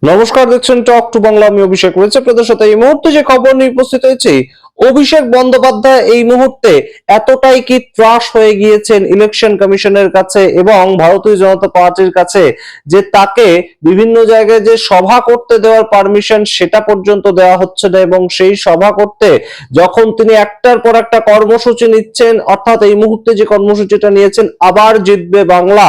নমস্কার, দেখছেন talk to Bangla. আমি অভিষেক রয়েছে আপনাদের সাথে। এই মুহূর্তে যে খবর নিয়ে উপস্থিত হয়েছি, অভিষেক বন্দ্যোপাধ্যায় এই মুহূর্তে এতটাই কি ত্রাস হয়ে গিয়েছেন ইলেকশন কমিশনের কাছে এবং ভারতীয় জনতা পার্টির কাছে যে তাকে বিভিন্ন জায়গায় যে সভা করতে দেওয়ার পারমিশন সেটা পর্যন্ত দেওয়া হচ্ছে না, এবং সেই সভা করতে যখন তিনি একটার পর একটা কর্মসূচি নিচ্ছেন, অর্থাৎ এই মুহূর্তে যে কর্মসূচিটা নিয়েছেন আবার জিতবে বাংলা,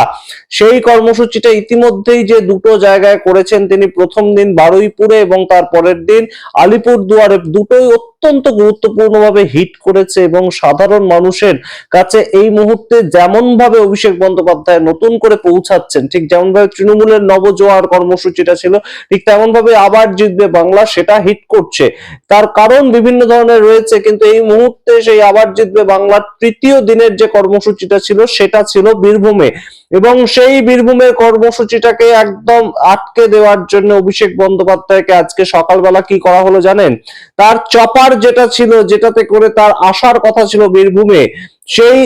সেই কর্মসূচিটা ইতিমধ্যেই যে দুটো জায়গায় করেছেন তিনি, প্রথম দিন বারুইপুরে এবং তার পরের দিন আলিপুরদুয়ারে, দুটোই অত্যন্ত গুরুত্বপূর্ণভাবে হিট করেছে এবং সাধারণ মানুষের কাছে এই মুহূর্তে যেমন ভাবে অভিষেক বন্দ্যোপাধ্যায় নতুন করে পৌঁছাচ্ছেন, ঠিক যেমন ভাবে তৃণমূলের নবজোয়ার কর্মসূচিটা ছিল, ঠিক তেমন ভাবে আবার জিতবে বাংলা সেটা হিট করছে। তার কারণ বিভিন্ন ধরনের রয়েছে, কিন্তু এই মুহূর্তে সেই আবার জিতবে বাংলার তৃতীয় দিনের যে কর্মসূচিটা ছিল সেটা ছিল বীরভূমে, এবং সেই বীরভূমের কর্মসূচিটাকে একদম আটকে দেওয়ার জন্য অভিষেক বন্দ্যোপাধ্যায়কে আজকে সকালবেলা কি করা হলো জানেন? তার চপার যেটা ছিল, যেটাতে করে তার আসার কথা ছিল বীরভূমে, সেই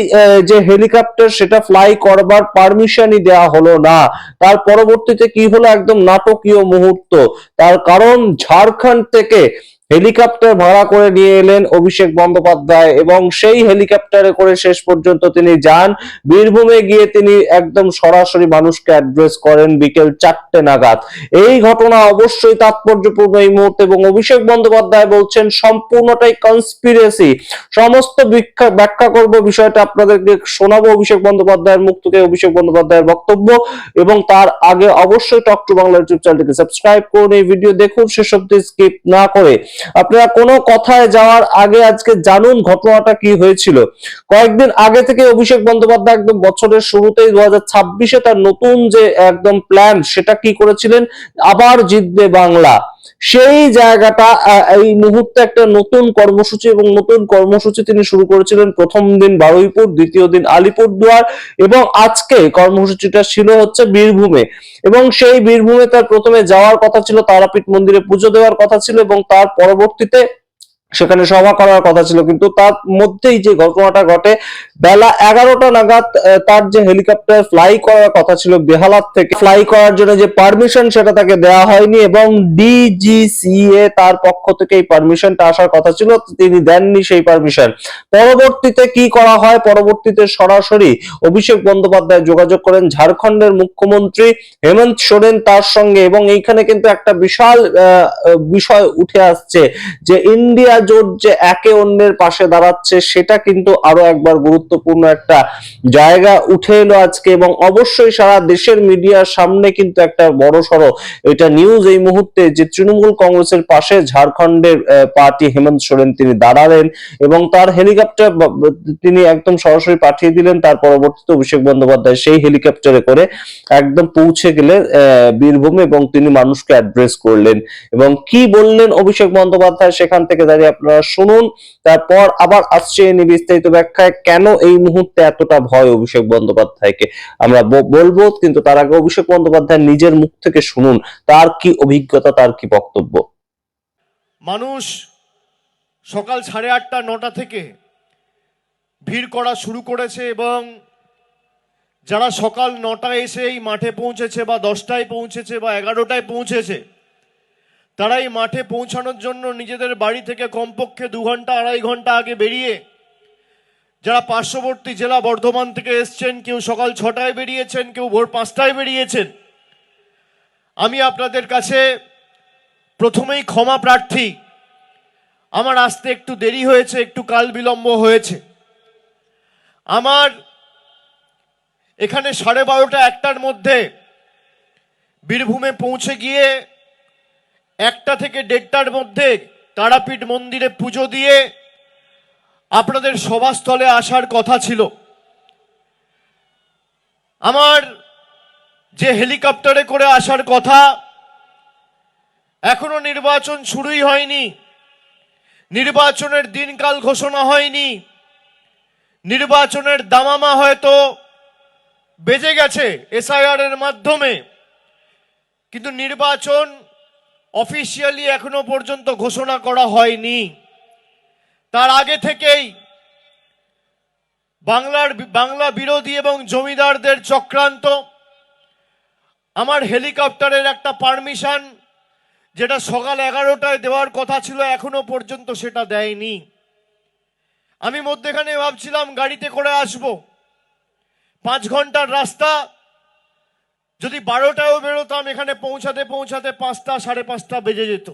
যে হেলিকপ্টার সেটা ফ্লাই করবার পারমিশনই দেওয়া হলো না। তার পরবর্তীতে কি হলো, একদম নাটকীয় মুহূর্ত। তার কারণ ঝাড়খণ্ড থেকে হেলিকপ্টার ভাড়া করে নিয়ে এলেন অভিষেক বন্দ্যোপাধ্যায় এবং সেই হেলিকপ্টারে করে শেষ পর্যন্ত তিনি যান বীরভূমে। গিয়ে তিনি একদম সরাসরি মানুষকে অ্যাড্রেস করেন বিকেল 4টে নাগাদ। এই ঘটনা অবশ্যই তাৎপর্যপূর্ণ এই মুহূর্তে, এবং অভিষেক বন্দ্যোপাধ্যায় বলছেন সম্পূর্ণটাই কনস্পিরেসি। সমস্ত ব্যাখ্যা করব, বিষয়টা আপনাদেরকে শোনাবো অভিষেক বন্দ্যোপাধ্যায়ের মুখ থেকে, অভিষেক বন্দ্যোপাধ্যায়ের বক্তব্য। এবং তার আগে অবশ্যই টক টু বাংলা ইউটিউব চ্যানেলটিকে সাবস্ক্রাইব করুন, এই ভিডিও দেখুন শেষ অবধি স্কিপ না করে। আপনারা কোনো কথায় যাওয়ার আগে আজকে জানুন ঘটনাটা কি হয়েছিল। কয়েকদিন আগে থেকে অভিষেক বন্দ্যোপাধ্যায় একদম বছরের শুরুতেই 2026-এ তার নতুন যে একদম প্ল্যান সেটা কি করেছিলেন, আবার জিতবে বাংলা। সেই জায়গাটা এই মুহূর্তে একটা নতুন কর্মসূচি, এবং নতুন কর্মসূচি তিনি শুরু করেছিলেন প্রথম দিন বারুইপুর, দ্বিতীয় দিন আলিপুরদুয়ার, এবং আজকে কর্মসূচিটা ছিল হচ্ছে বীরভূমে। এবং সেই বীরভূমে তার প্রথমে যাওয়ার কথা ছিল, তারাপীঠ মন্দিরে পুজো দেওয়ার কথা ছিল, এবং তার পরবর্তীতে সেখানে সভা করার কথা ছিল। কিন্তু তার মধ্যেই যে ঘটনাটা ঘটে, বেলা 11টা নাগাদ তার যে হেলিকপ্টার ফ্লাই করার কথা ছিল বেহালার থেকে, ফ্লাই করার জন্য যে পারমিশন সেটা তাকে দেওয়া হয়নি, এবং ডিজিসিএ তার পক্ষ থেকে এই পারমিশনটা আসার কথা ছিল, তিনি দেননি সেই পারমিশন। পরবর্তীতে কি করা হয়, পরবর্তীতে সরাসরি অভিষেক বন্দ্যোপাধ্যায় যোগাযোগ করেন ঝাড়খণ্ডের মুখ্যমন্ত্রী হেমন্ত সোরেন তার সঙ্গে, এবং এইখানে কিন্তু একটা বিশাল বিষয় উঠে আসছে যে ইন্ডিয়া জোট যে একে অন্যের পাশে দাঁড়াচ্ছে, সেটা কিন্তু আরো একবার গুরুত্বপূর্ণ একটা জায়গা উঠে এলো আজকে। এবং অবশ্যই সারা দেশের মিডিয়ার সামনে কিন্তু একটা বড় সড়ো এটা নিউজ এই মুহূর্তে যে তৃণমূল কংগ্রেসের পাশে ঝাড়খণ্ডের পার্টি হেমন্ত সোরেন তিনি দাঁড়ালেন, এবং তার হেলিকপ্টার তিনি একদম সরাসরি পাঠিয়ে দিলেন। তার পরবর্তীতে অভিষেক বন্দ্যোপাধ্যায় সেই হেলিকপ্টারে করে একদম পৌঁছে গেলেন বীরভূমে, এবং তিনি মানুষকে অ্যাড্রেস করলেন। এবং কি বললেন অভিষেক বন্দ্যোপাধ্যায় সেখান থেকে দাঁড়িয়ে আপনারা শুনুন, তারপর আবার আসছে বিস্তারিত ব্যাখ্যায় কেন এই মুহূর্তে এতটা ভয় অভিষেক বন্দ্যোপাধ্যায়কে আমরা বলবো। কিন্তু তার আগে অভিষেক বন্দ্যোপাধ্যায় নিজের মুখ থেকে শুনুন তার কি অভিজ্ঞতা, তার কি বক্তব্য। মানুষ সকাল 8:30 9টা থেকে ভিড় করা শুরু করেছে, এবং যারা সকাল 9টায় এসে এই মাঠে পৌঁছেছে বা 10টায় পৌঁছেছে বা 11টায় পৌঁছেছে, তারা এই মাঠে পৌঁছানোর জন্য নিজেদের বাড়ি থেকে কমপক্ষে 2 ঘন্টা 2.5 ঘন্টা আগে বেরিয়ে, যারা পার্শ্ববর্তী জেলা বর্ধমান থেকে এসছেন, কেউ সকাল 6টায় বেরিয়েছেন, কেউ ভোর 5টায় বেরিয়েছেন। আমি আপনাদের কাছে প্রথমেই ক্ষমা প্রার্থী, আমার আসতে একটু দেরি হয়েছে, একটু কাল বিলম্ব হয়েছে। আমার এখানে 12:30 1টার মধ্যে বীরভূমে পৌঁছে গিয়ে 1টা থেকে 1:30টার মধ্যে তারাপীঠ মন্দিরে পুজো দিয়ে আপনাদের সভাস্থলে আসার কথা ছিল। আমার যে হেলিকপ্টারে করে আসার কথা, এখনো নির্বাচন শুরুই হয়নি, নির্বাচনের দিনকাল ঘোষণা হয়নি, নির্বাচনের দামামা হয়তো বেজে গেছে এসআইআর এর মাধ্যমে, কিন্তু নির্বাচন অফিসিয়ালি এখনো পর্যন্ত ঘোষণা করা হয়নি। তার আগে থেকেই বাংলা বিরোধী এবং জমিদারদের চক্রান্ত, আমার হেলিকপ্টারের একটা পারমিশন যেটা সকাল 11টায় দেওয়ার কথা ছিল এখনো পর্যন্ত সেটা দেয়নি। আমি মধ্যেখানে ভাবছিলাম গাড়িতে করে আসব, 5 ঘন্টার রাস্তা, যদি 12টায়ও বেরোতাম এখানে পৌঁছাতে পৌঁছাতে 5টা 5:30 বেজে যেত।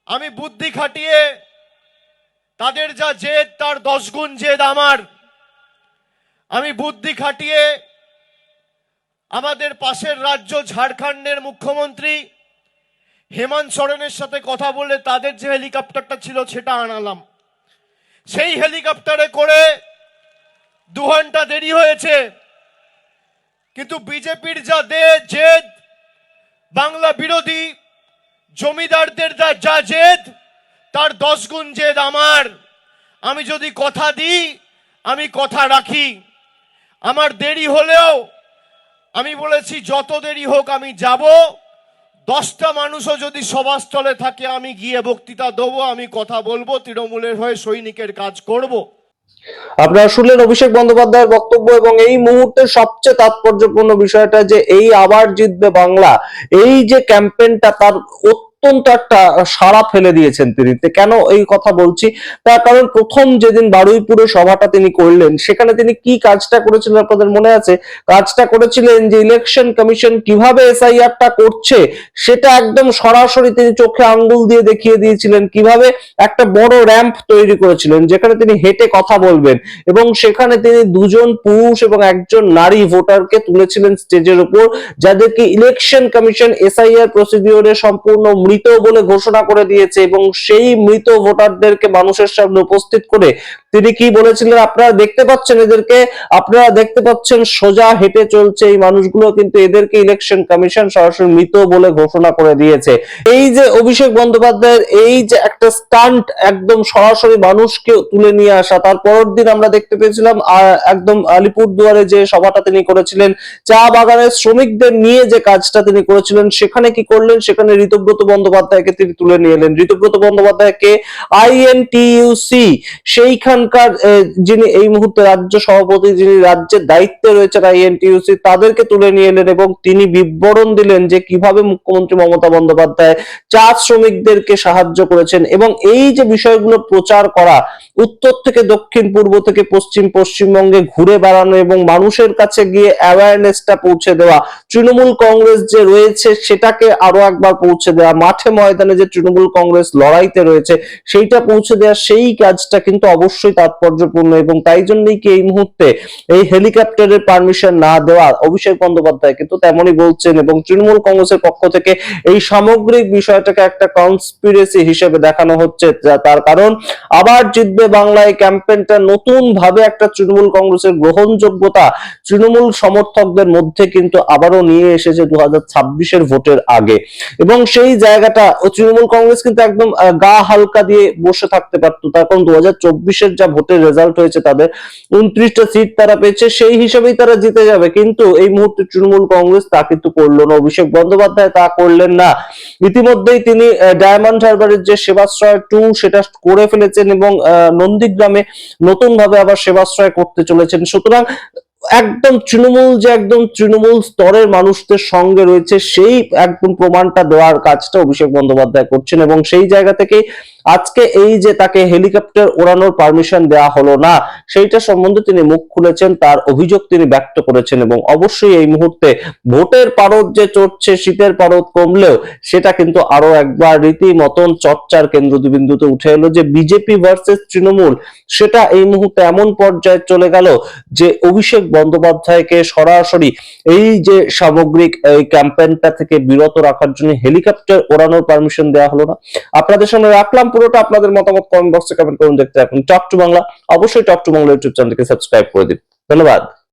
আমি বুদ্ধি খাটিয়ে, তাদের যা জেদ তার 10 গুণ জেদ আমার, আমি বুদ্ধি খাটিয়ে আমাদের পাশের রাজ্য ঝাড়খণ্ডের মুখ্যমন্ত্রী হেমন্ত সোরেনের সাথে কথা বলে তাদের যে হেলিকপ্টারটা ছিল সেটা আনালাম। সেই হেলিকপ্টারে করে 2 ঘন্টা দেরি হয়েছে, কিন্তু বিজেপির যা জেদ, বাংলা বিরোধী জমিদারদের যা জেদ তার 10 গুণ জেদ আমার। আমি যদি কথা দিই আমি কথা রাখি। আমার দেরি হলেও আমি বলেছি যত দেরি হোক আমি যাব, 10টা মানুষও যদি সভাস্থলে থাকে আমি গিয়ে বক্তৃতা দেবো, আমি কথা বলবো, তৃণমূলের হয়ে সৈনিকের কাজ করব। আপনারা শুনলেন অভিষেক বন্দ্যোপাধ্যায়ের বক্তব্য, এবং এই মুহূর্তে সবচেয়ে তাৎপর্যপূর্ণ বিষয়টা যে এই আবার জিতবে বাংলা, এই যে ক্যাম্পেইনটা তার অত্যন্ত একটা সাড়া ফেলে দিয়েছেন তিনি। কেন এই কথা বলছি, তার কারণ প্রথম যেদিন বারুইপুরে সভাটা তিনি করলেন সেখানে তিনি কি কাজটা করেছিলেন আপনাদের মনে আছে? কাজটা করেছিলেন যে ইলেকশন কমিশন কিভাবে এসআইআরটা করছে সেটা একদম সরাসরি তিনি চোখে আঙ্গুল দিয়ে দেখিয়ে দিয়েছিলেন, কিভাবে একটা বড় র্যাম্প তৈরি করেছিলেন যেখানে তিনি হেঁটে কথা বলবেন, এবং সেখানে তিনি 2 জন পুরুষ এবং 1 জন নারী ভোটারকে তুলেছিলেন স্টেজের উপর, যাদেরকে ইলেকশন কমিশন এসআইআর প্রসিডিওরে সম্পূর্ণ মৃত বলে ঘোষণা করে দিয়েছে। এবং সেই মৃত ভোটারদেরকে মানুষের সামনে উপস্থিত করে তিনি কি বলেছিলেন, আপনারা দেখতে পাচ্ছেন এদেরকে, আপনারা দেখতে পাচ্ছেন সোজা হেঁটে চলছে এই মানুষগুলো, কিন্তু এদেরকে ইলেকশন কমিশন সরাসরি মৃত বলে ঘোষণা করে দিয়েছে। এই যে অভিষেক বন্দ্যোপাধ্যায়ের এই যে একটা স্টান্ট, একদম সরাসরি মানুষকে তুলে নিয়ে আসা, তার পরের দিন আমরা দেখতে পেয়েছিলাম একদম আলিপুরদুয়ারে যে সভাটা তিনি করেছিলেন, চা বাগানের শ্রমিকদের নিয়ে যে কাজটা তিনি করেছিলেন, সেখানে কি করলেন, সেখানে ঋতব্রত বন্দ্যোপাধ্যায়কে তিনি তুলে নিয়ে এলেন। ঋতব্রত বন্দ্যোপাধ্যায়কে আইএনটিইউসি সেইখানকার যিনি এই মুহূর্তে রাজ্য সভাপতি, যিনি রাজ্যের দায়িত্বে রয়েছেন আইএনটিইউসি, তাদেরকে তুলে নিয়ে এলেন এবং তিনি বিবরণ দিলেন যে কিভাবে মুখ্যমন্ত্রী মমতা বন্দ্যোপাধ্যায় চা শ্রমিকদেরকে সাহায্য করেছেন। এবং এই যে বিষয়গুলো প্রচার করা, উত্তর থেকে দক্ষিণ, পূর্ব থেকে পশ্চিম, পশ্চিমবঙ্গে ঘুরে বেড়ানো এবং মানুষের কাছে গিয়ে অ্যাওয়ারনেসটা পৌঁছে দেওয়া, তৃণমূল কংগ্রেস যে রয়েছে সেটাকে আরো একবার পৌঁছে দেওয়া, মাঠে ময়দানে যে তৃণমূল কংগ্রেস লড়াইতে রয়েছে সেইটা পৌঁছে দেওয়া, সেই কাজটা কিন্তু অবশ্যই তাৎপর্যপূর্ণ। এবং তাই জন্যই কি এই মুহূর্তে এই হেলিকপ্টারের পারমিশন না দেওয়া, অভিষেক বন্দ্যোপাধ্যায় কিন্তু তেমনই বলছেন, এবং তৃণমূল কংগ্রেসের পক্ষ থেকে এই সামগ্রিক বিষয়টাকে একটা কনস্পিরেসি হিসেবে দেখানো হচ্ছে। তার কারণ আবার জিতবে বাংলায় ক্যাম্পেইনটা নতুন ভাবে একটা তৃণমূল কংগ্রেসের গ্রহণযোগ্যতা তৃণমূল সমর্থকদের মধ্যে কিন্তু আবারও নিয়ে এসেছে 2026-এর ভোটের আগে। এবং সেই জায়গাটা তৃণমূল কংগ্রেস কিন্তু একদম গা হালকা দিয়ে বসে থাকতে পারতো, তার কারণ 2024-এর যা ভোটের রেজাল্ট হয়েছে, তাদের 29টা সিট তারা পেয়েছে, সেই হিসেবেই তারা জিতে যাবে। কিন্তু এই মুহূর্তে তৃণমূল কংগ্রেস তা কিন্তু করলো না, অভিষেক বন্দ্যোপাধ্যায় তা করলেন না। ইতিমধ্যেই তিনি ডায়মন্ড হারবারের যে সেবাশ্রয় 2 সেটা করে ফেলেছেন, এবং নন্দীগ্রামে নতুন ভাবে আবার সেবাশ্রয় করতে চলেছেন। সুতরাং একদম তৃণমূল স্তরের মানুষদের সঙ্গে রয়েছে, সেই একদম প্রমাণটা দেওয়ার কাজটা অভিষেক বন্দ্যোপাধ্যায় করছেন। এবং সেই জায়গা থেকে আজকে এই যে তাকে হেলিকপ্টার ওড়ানোর পারমিশন দেওয়া হলো না, সেইটা সম্বন্ধে তিনি মুখ খুলেছেন, তার অভিযোগ তিনি ব্যক্ত করেছেন। এবং অবশ্যই এই মুহূর্তে ভোটের পারদ যে চড়ছে, শীতের পারদ কমলেও সেটা কিন্তু আরো একবার রীতিমতন চর্চার কেন্দ্রবিন্দুতে উঠে এলো, যে বিজেপি ভার্সেস তৃণমূল সেটা এই মুহূর্তে এমন পর্যায়ে চলে গেল যে অভিষেক বন্দ্যোপাধ্যায়কে সরাসরি এই যে সামগ্রিক এই ক্যাম্পেইনটা থেকে বিরত রাখার জন্য হেলিকপ্টার ওড়ানোর পারমিশন দেওয়া হলো না। আপনাদের সামনে রাখলাম পুরোটা, আপনাদের মতামত কমেন্ট বক্সে কমেন্ট করুন। দেখতে থাকুন টক টু বাংলা, অবশ্যই টক টু বাংলা ইউটিউব চ্যানেলকে সাবস্ক্রাইব করে দিন। ধন্যবাদ।